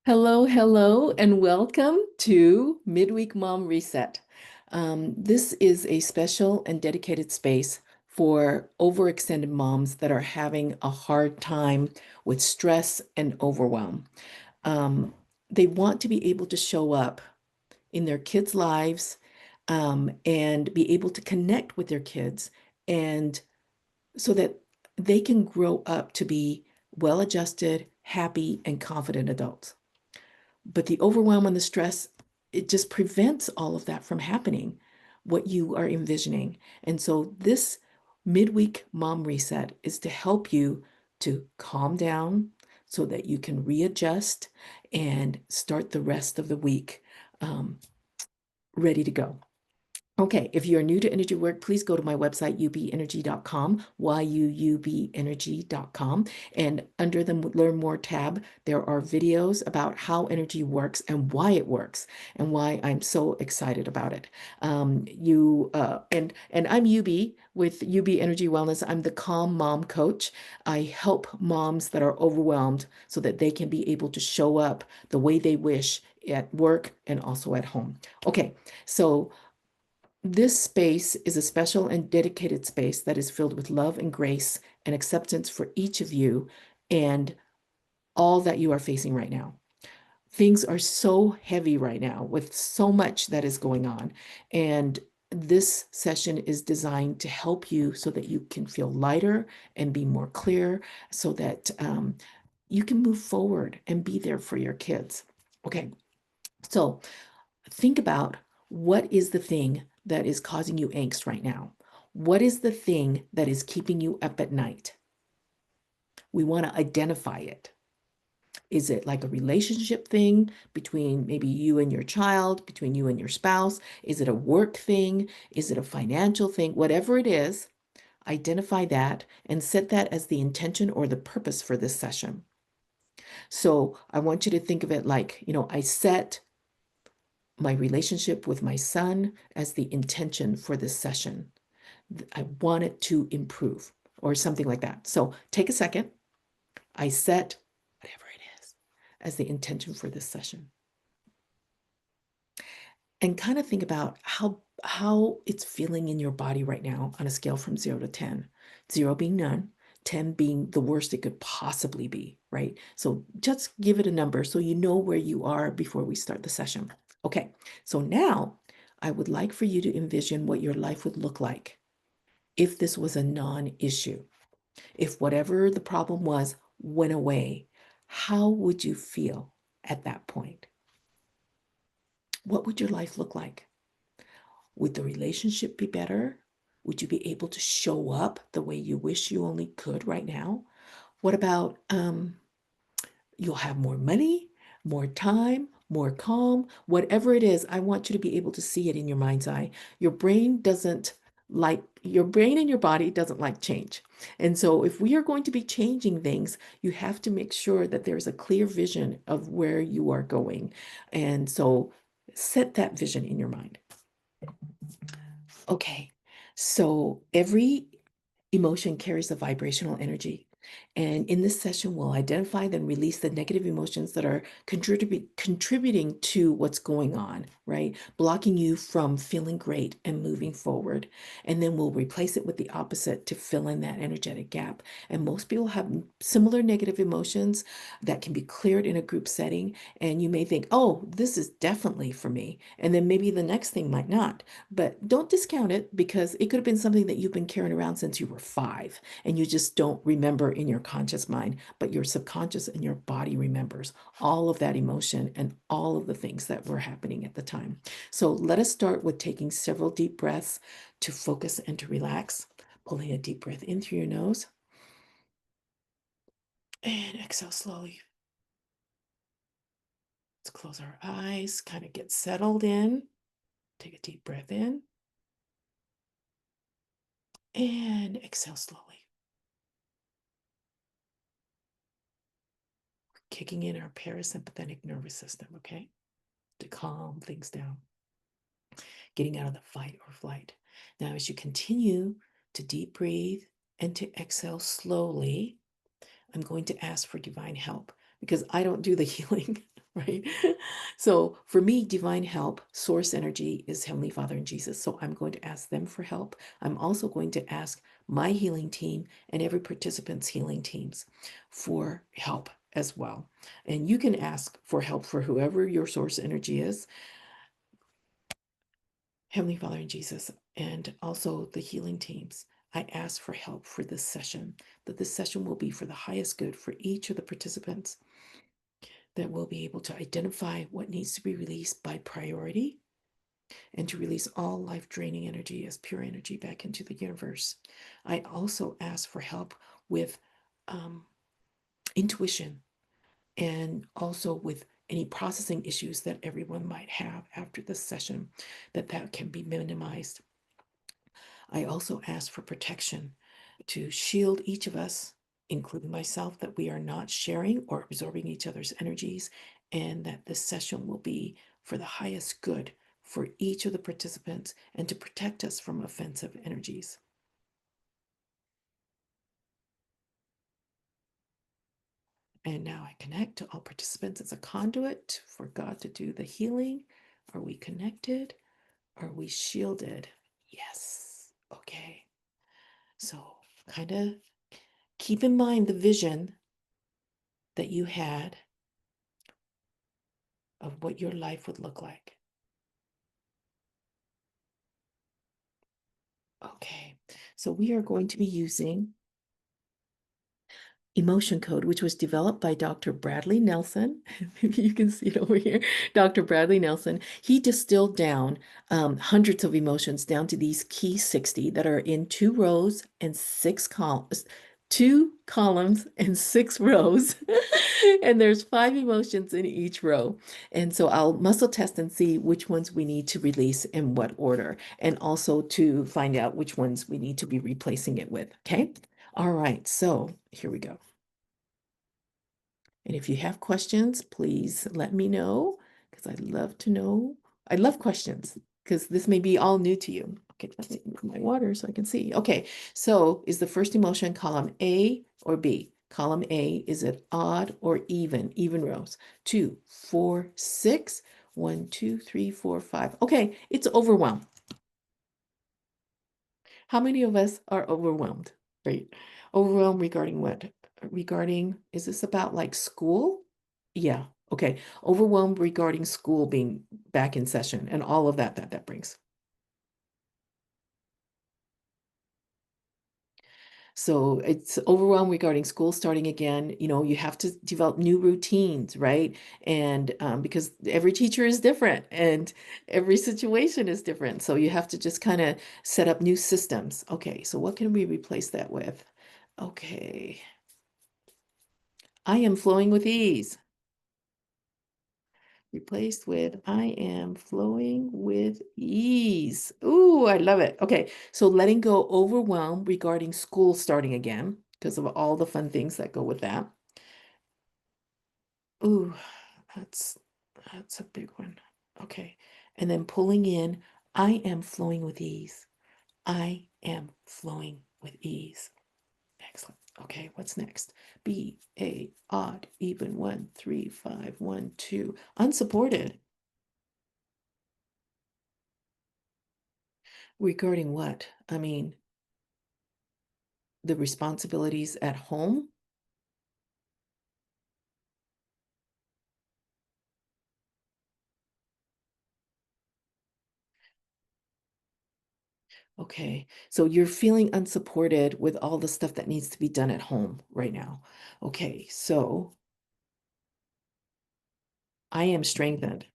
Hello, hello, and welcome to Midweek Mom Reset. This is a special and dedicated space for overextended moms that are having a hard time with stress and overwhelm. Um, they want to be able to show up in their kids' lives and be able to connect with their kids, and so that they can grow up to be well-adjusted, happy, and confident adults. But the overwhelm and the stress, it just prevents all of that from happening, what you are envisioning. And so this midweek mom reset is to help you to calm down so that you can readjust and start the rest of the week ready to go. Okay, if you're new to energy work, please go to my website, yubenergy.com, yubenergy.com. And under the Learn More tab, there are videos about how energy works and why it works and why I'm so excited about it. And I'm Yube with Yube Energy Wellness. I'm the Calm Mom Coach. I help moms that are overwhelmed so that they can be able to show up the way they wish at work and also at home. Okay, so this space is a special and dedicated space that is filled with love and grace and acceptance for each of you and all that you are facing right now. Things are so heavy right now with so much that is going on. And this session is designed to help you so that you can feel lighter and be more clear so that you can move forward and be there for your kids. Okay, so think about what is the thing that is causing you angst right now? What is the thing that is keeping you up at night? We want to identify it. Is it like a relationship thing between maybe you and your child, between you and your spouse? Is it a work thing? Is it a financial thing? Whatever it is, identify that and set that as the intention or the purpose for this session. So I want you to think of it like, I set my relationship with my son as the intention for this session. I want it to improve or something like that. So take a second. I set whatever it is as the intention for this session. And kind of think about how it's feeling in your body right now on a scale from 0 to 10. 0 being none, 10 being the worst it could possibly be, right? So just give it a number so you know where you are before we start the session. Okay, so now I would like for you to envision what your life would look like if this was a non-issue. If whatever the problem was went away, how would you feel at that point? What would your life look like? Would the relationship be better? Would you be able to show up the way you wish you only could right now? What about you'll have more money, more time, more calm, whatever it is? I want you to be able to see it in your mind's eye. Your brain and your body doesn't like change. And so if we are going to be changing things, you have to make sure that there's a clear vision of where you are going. And so set that vision in your mind. Okay, so every emotion carries a vibrational energy. And in this session, we'll identify then release the negative emotions that are contributing to what's going on, right? Blocking you from feeling great and moving forward. And then we'll replace it with the opposite to fill in that energetic gap. And most people have similar negative emotions that can be cleared in a group setting. And you may think, oh, this is definitely for me. And then maybe the next thing might not. But don't discount it because it could have been something that you've been carrying around since you were 5 and you just don't remember in your conscious mind, but your subconscious and your body remembers all of that emotion and all of the things that were happening at the time. So let us start with taking several deep breaths to focus and to relax. Pulling a deep breath in through your nose and exhale slowly. Let's close our eyes, kind of get settled in. Take a deep breath in and exhale slowly. Kicking in our parasympathetic nervous system, okay? To calm things down, getting out of the fight or flight. Now, as you continue to deep breathe and to exhale slowly, I'm going to ask for divine help because I don't do the healing. right? So for me, divine help, source energy is Heavenly Father and Jesus. So I'm going to ask them for help. I'm also going to ask my healing team and every participant's healing teams for help as well. And you can ask for help for whoever your source energy is, Heavenly Father and Jesus, and also the healing teams. I ask for help for this session, that this session will be for the highest good for each of the participants, that we'll be able to identify what needs to be released by priority and to release all life draining energy as pure energy back into the universe. I also ask for help with um, intuition and also with any processing issues that everyone might have after this session, that can be minimized. I also ask for protection to shield each of us, including myself, that we are not sharing or absorbing each other's energies, and that this session will be for the highest good for each of the participants and to protect us from offensive energies. And now I connect to all participants as a conduit for God to do the healing. Are we connected? Are we shielded? Yes. Okay. So kind of keep in mind the vision that you had of what your life would look like. Okay, so we are going to be using emotion code, which was developed by Dr. Bradley Nelson. Maybe you can see it over here. Dr. Bradley Nelson. He distilled down hundreds of emotions down to these key 60 that are in 2 rows and 6 columns. 2 columns and 6 rows. And there's 5 emotions in each row. And so I'll muscle test and see which ones we need to release in what order, and also to find out which ones we need to be replacing it with. Okay. All right, so here we go. And if you have questions, please let me know because I'd love to know. I love questions because this may be all new to you. Okay, let me move my water so I can see. Okay, so is the first emotion column A or B? Column A, is it odd or even? Even rows. 2, 4, 6. 1, 2, 3, 4, 5. Okay, it's overwhelmed. How many of us are overwhelmed, right? Overwhelmed regarding what? Regarding, is this about like school? Yeah, okay. Overwhelmed regarding school being back in session and all of that brings. So it's overwhelmed regarding school starting again. You know, you have to develop new routines, right? And because every teacher is different and every situation is different. So you have to just kind of set up new systems. Okay, so what can we replace that with? Okay, I am flowing with ease. Replaced with I am flowing with ease. Ooh, I love it. Okay, so letting go overwhelm regarding school starting again because of all the fun things that go with that. Ooh, that's that's a big one. Okay, and then pulling in I am flowing with ease. I am flowing with ease. Excellent. Okay, what's next? B, A, odd, even, 1, 3, 5, 1, 2. Unsupported. Regarding what? I mean, the responsibilities at home? Okay, so you're feeling unsupported with all the stuff that needs to be done at home right now. Okay, so I am strengthened.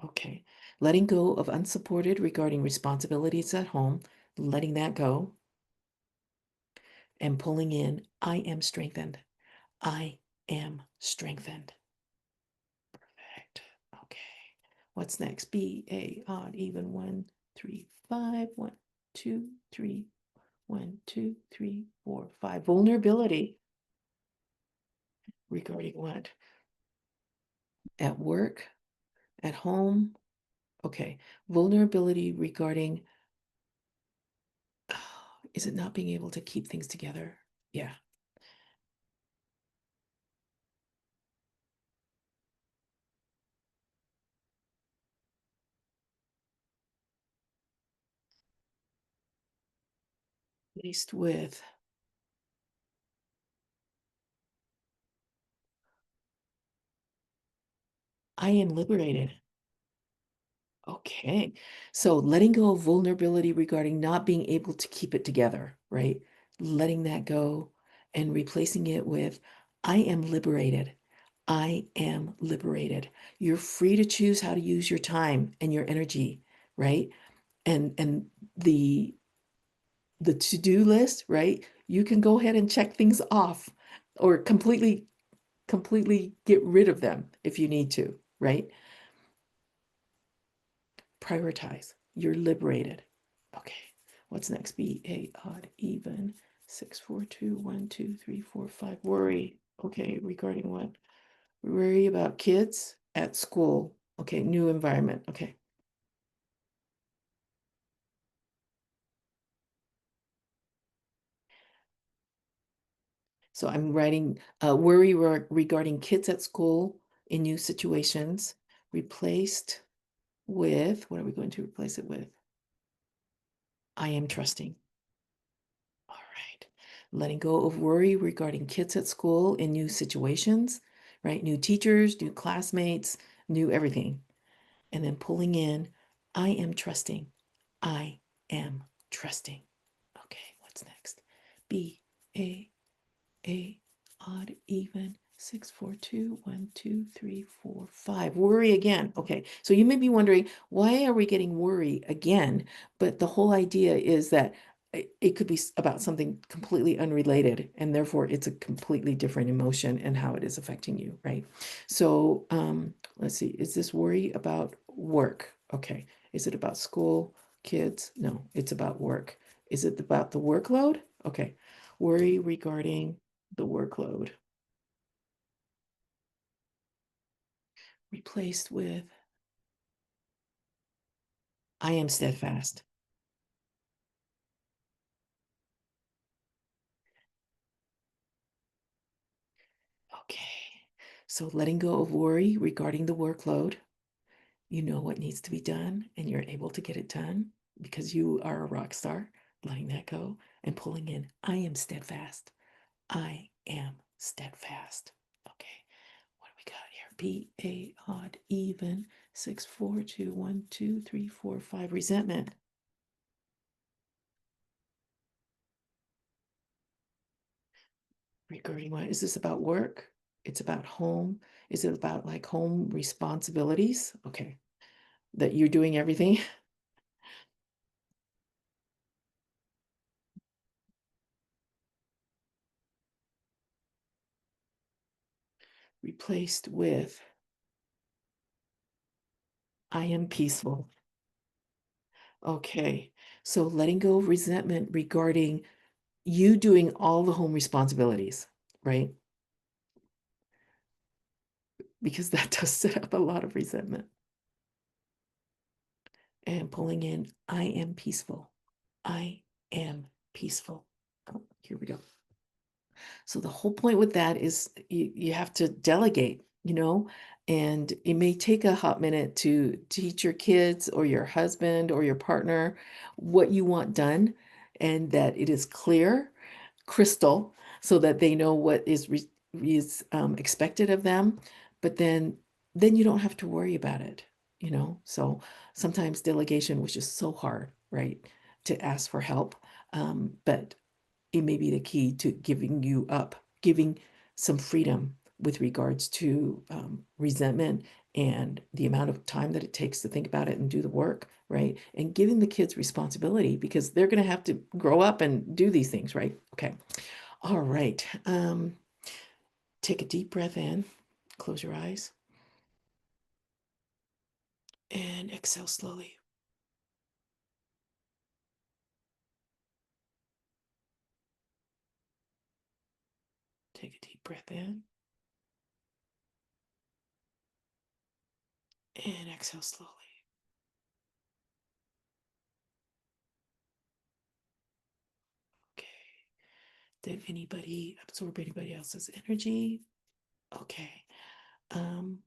Okay, letting go of unsupported regarding responsibilities at home, letting that go, and pulling in I am strengthened. I am strengthened. Perfect. Okay. What's next? B, A, odd, even, 1, 3, 5. 1, 2, 3. 1, 2, 3, 4, 5. Vulnerability regarding what? At work, at home. Okay. Vulnerability regarding, is it not being able to keep things together? Yeah. Faced with, I am liberated. Okay. So letting go of vulnerability regarding not being able to keep it together, right? Letting that go and replacing it with, I am liberated. I am liberated. You're free to choose how to use your time and your energy, right? And the to-do list, right? You can go ahead and check things off or completely get rid of them if you need to, right? Prioritize. You're liberated. Okay. What's next? Be a odd even. 6 4 2 1 2 3 4 5. Worry. Okay. Regarding what? Worry about kids at school. Okay. New environment. Okay. So I'm writing worry regarding kids at school in new situations, replaced with, what are we going to replace it with? I am trusting. All right. Letting go of worry regarding kids at school in new situations, right? New teachers, new classmates, new everything. And then pulling in, I am trusting. I am trusting. Okay, what's next? B A A odd even 6 4 2 1 2 3 4 5. Worry again. Okay, so you may be wondering, why are we getting worry again? But the whole idea is that it could be about something completely unrelated, and therefore it's a completely different emotion and how it is affecting you, right? So let's see, is this worry about work? Okay, is it about school, kids? No, it's about work. Is it about the workload? Okay, worry regarding the workload, replaced with, I am steadfast. Okay. So letting go of worry regarding the workload, you know what needs to be done and you're able to get it done because you are a rock star, letting that go and pulling in, I am steadfast. I am steadfast. Okay. What do we got here? Be a odd even 6 4 2 1 2 3 4 5. Resentment. Regarding what? Is this about work? It's about home? Is it about like home responsibilities? Okay. That you're doing everything replaced with I am peaceful. Okay. So letting go of resentment regarding you doing all the home responsibilities, right? Because that does set up a lot of resentment. And pulling in, I am peaceful. I am peaceful. Oh, here we go. So the whole point with that is you have to delegate, and it may take a hot minute to teach your kids or your husband or your partner what you want done and that it is clear, crystal, so that they know what is expected of them. But then you don't have to worry about it. So sometimes delegation was just so hard, right, to ask for help. But it may be the key to giving some freedom with regards to resentment and the amount of time that it takes to think about it and do the work, right? And giving the kids responsibility because they're going to have to grow up and do these things, right? Okay. All right. Take a deep breath in, close your eyes, and exhale slowly. Take a deep breath in and exhale slowly. Okay. Did anybody absorb anybody else's energy? Okay. Um,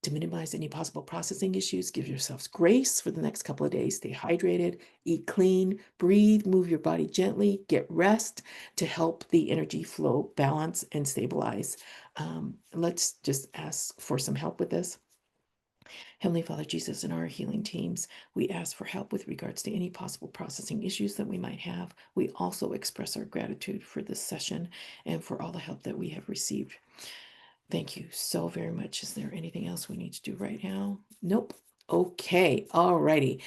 to minimize any possible processing issues. Give yourselves grace for the next couple of days. Stay hydrated, eat clean, breathe, move your body gently, get rest to help the energy flow balance and stabilize. Let's just ask for some help with this. Heavenly Father Jesus, and our healing teams, we ask for help with regards to any possible processing issues that we might have. We also express our gratitude for this session and for all the help that we have received. Thank you so very much. Is there anything else we need to do right now? Nope. Okay. All righty.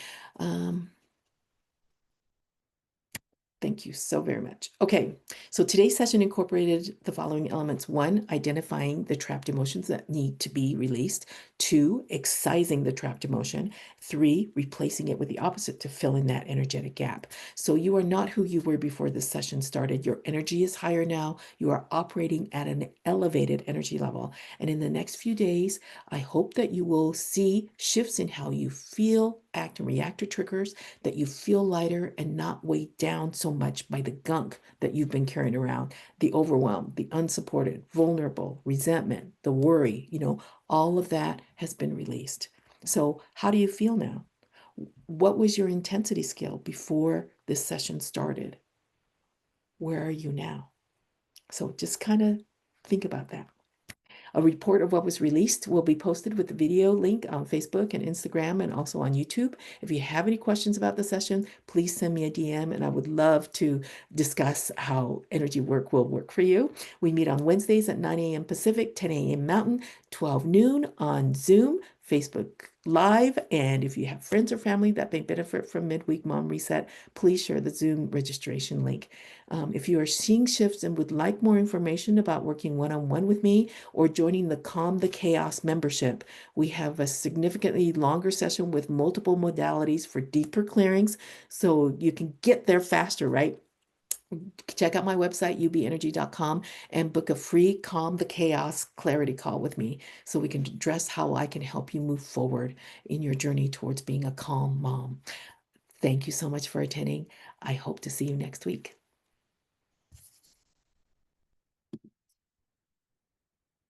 Thank you so very much. Okay, so today's session incorporated the following elements. 1, identifying the trapped emotions that need to be released. 2, excising the trapped emotion. 3, replacing it with the opposite to fill in that energetic gap. So you are not who you were before this session started. Your energy is higher now. You are operating at an elevated energy level. And in the next few days, I hope that you will see shifts in how you feel, act, and react to triggers, that you feel lighter and not weighed down so much by the gunk that you've been carrying around, the overwhelm, the unsupported, vulnerable, resentment, the worry, all of that has been released. So how do you feel now? What was your intensity scale before this session started? Where are you now? So just kind of think about that. A report of what was released will be posted with the video link on Facebook and Instagram and also on YouTube. If you have any questions about the session, please send me a DM and I would love to discuss how energy work will work for you. We meet on Wednesdays at 9 a.m. Pacific, 10 a.m. Mountain, 12 noon on Zoom, Facebook Live. And if you have friends or family that may benefit from Midweek Mom Reset, please share the Zoom registration link. If you are seeing shifts and would like more information about working one-on-one with me or joining the Calm the Chaos membership, we have a significantly longer session with multiple modalities for deeper clearings so you can get there faster, right? Check out my website, ubenergy.com, and book a free Calm the Chaos clarity call with me so we can address how I can help you move forward in your journey towards being a calm mom. Thank you so much for attending. I hope to see you next week.